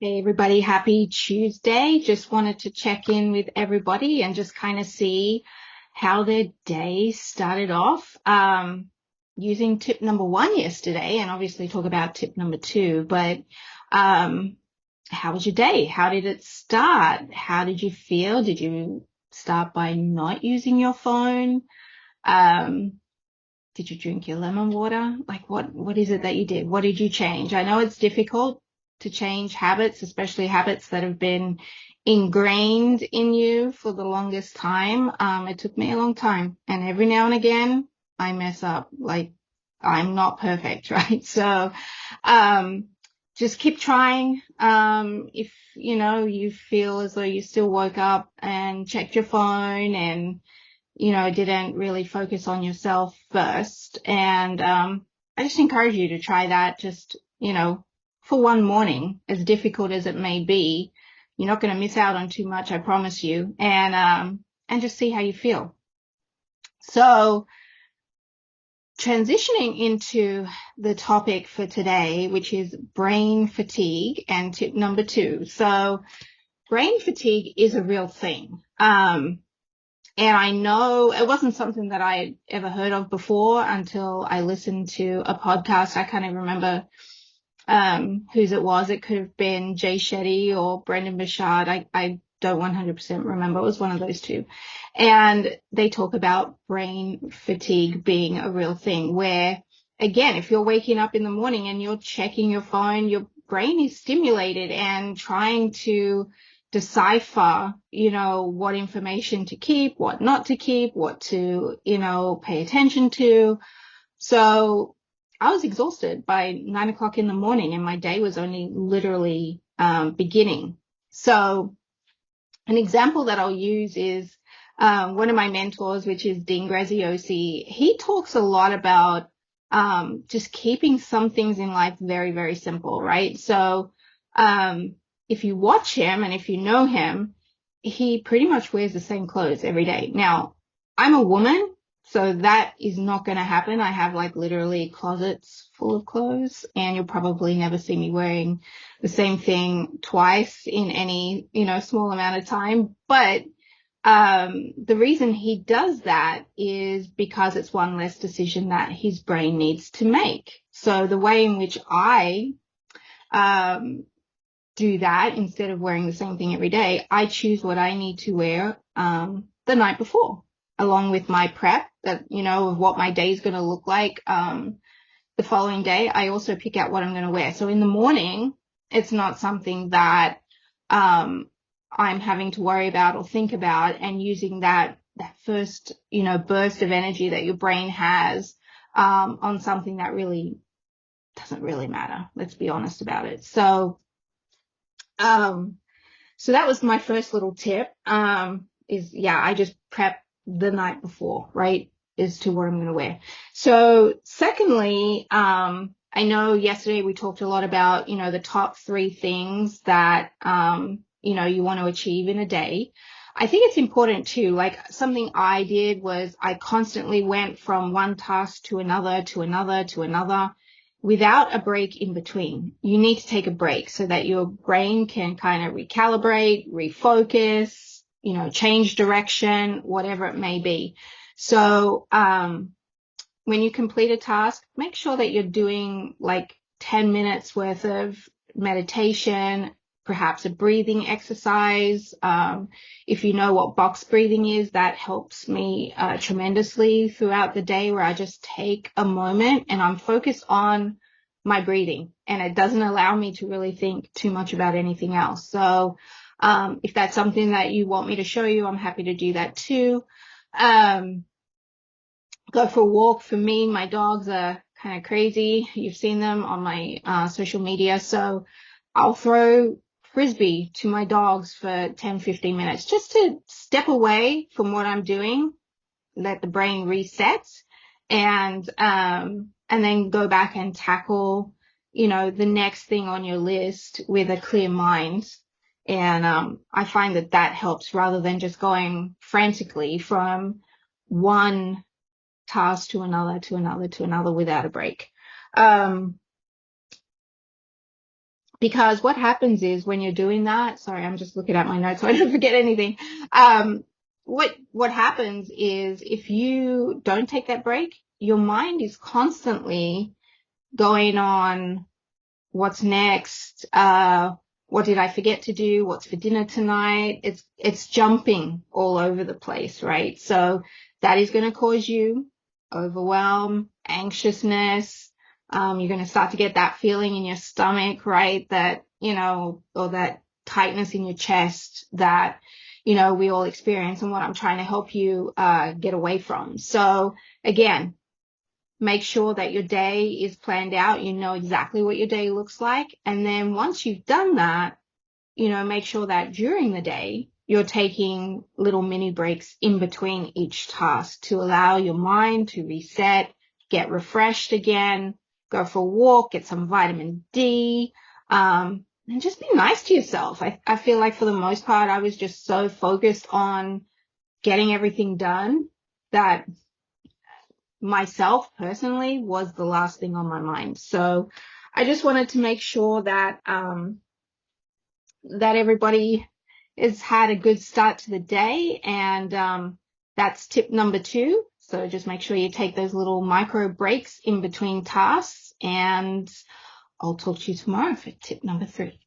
Hey everybody, happy Tuesday. Just wanted to check in with everybody and just kind of see how their day started off. Using tip number one yesterday and obviously talk about tip number two, but um, how was your day? How did it start? How did you feel? Did you start by not using your phone? Um, did you drink your lemon water? Like what is it that you did? What did you change? I know it's difficult to change habits, especially habits that have been ingrained in you for the longest time. It took me a long time, and every now and again I mess up. Like I'm not perfect, right? So, um, just keep trying. If you feel as though you still woke up and checked your phone and didn't really focus on yourself first. And I just encourage you to try that just, for one morning, as difficult as it may be. You're not going to miss out on too much, I promise you. And just see how you feel. So transitioning into the topic for today, which is brain fatigue and tip number two. So brain fatigue is a real thing. And I know it wasn't something that I had ever heard of before until I listened to a podcast. I can't even remember whose it was. It could have been Jay Shetty or Brendan Bashard. I don't 100% remember. It was one of those two. And they talk about brain fatigue being a real thing where, again, if you're waking up in the morning and you're checking your phone, your brain is stimulated and trying to decipher, what information to keep, what not to keep, what to, pay attention to. So I was exhausted by 9 o'clock in the morning and my day was only literally beginning. So an example that I'll use is one of my mentors, which is Dean Graziosi. He talks a lot about just keeping some things in life very, very simple, right? So if you watch him and if you know him, he pretty much wears the same clothes every day. Now, I'm a woman, so that is not going to happen. I have like literally closets full of clothes, and you'll probably never see me wearing the same thing twice in any, small amount of time. But the reason he does that is because it's one less decision that his brain needs to make. So the way in which I do that, instead of wearing the same thing every day, I choose what I need to wear the night before, along with my prep that, of what my day is going to look like the following day. I also pick out what I'm going to wear. So in the morning, it's not something that I'm having to worry about or think about, and using that first, burst of energy that your brain has on something that really doesn't really matter. Let's be honest about it. So that was my first little tip, I just prep the night before, right, as to what I'm going to wear. So secondly, I know yesterday we talked a lot about, the top three things that, you want to achieve in a day. I think it's important too, like something I did was I constantly went from one task to another, to another, to another, without a break in between. You need to take a break so that your brain can kind of recalibrate, refocus, change direction, whatever it may be. So, when you complete a task, make sure that you're doing like 10 minutes worth of meditation, perhaps a breathing exercise. If you know what box breathing is, that helps me tremendously throughout the day, where I just take a moment and I'm focused on my breathing, and it doesn't allow me to really think too much about anything else. So if that's something that you want me to show you, I'm happy to do that too. Go for a walk. For me, my dogs are kind of crazy. You've seen them on my social media. So I'll throw frisbee to my dogs for 10, 15 minutes just to step away from what I'm doing, let the brain reset, and then go back and tackle, the next thing on your list with a clear mind. And I find that helps, rather than just going frantically from one task to another, to another, to another without a break. Because what happens is when you're doing that, sorry, I'm just looking at my notes so I don't forget anything. Um, what happens is if you don't take that break, your mind is constantly going on what's next, what did I forget to do, what's for dinner tonight. It's jumping all over the place, right? So that is going to cause you overwhelm, anxiousness. You're going to start to get that feeling in your stomach, right? That, or that tightness in your chest that, we all experience, and what I'm trying to help you get away from. So again, make sure that your day is planned out. You know exactly what your day looks like. And then once you've done that, make sure that during the day, you're taking little mini breaks in between each task to allow your mind to reset, get refreshed again, go for a walk, get some vitamin D, and just be nice to yourself. I feel like for the most part, I was just so focused on getting everything done that myself personally was the last thing on my mind. So I just wanted to make sure that that everybody has had a good start to the day, and that's tip number 2. So just make sure you take those little micro breaks in between tasks, and I'll talk to you tomorrow for tip number 3.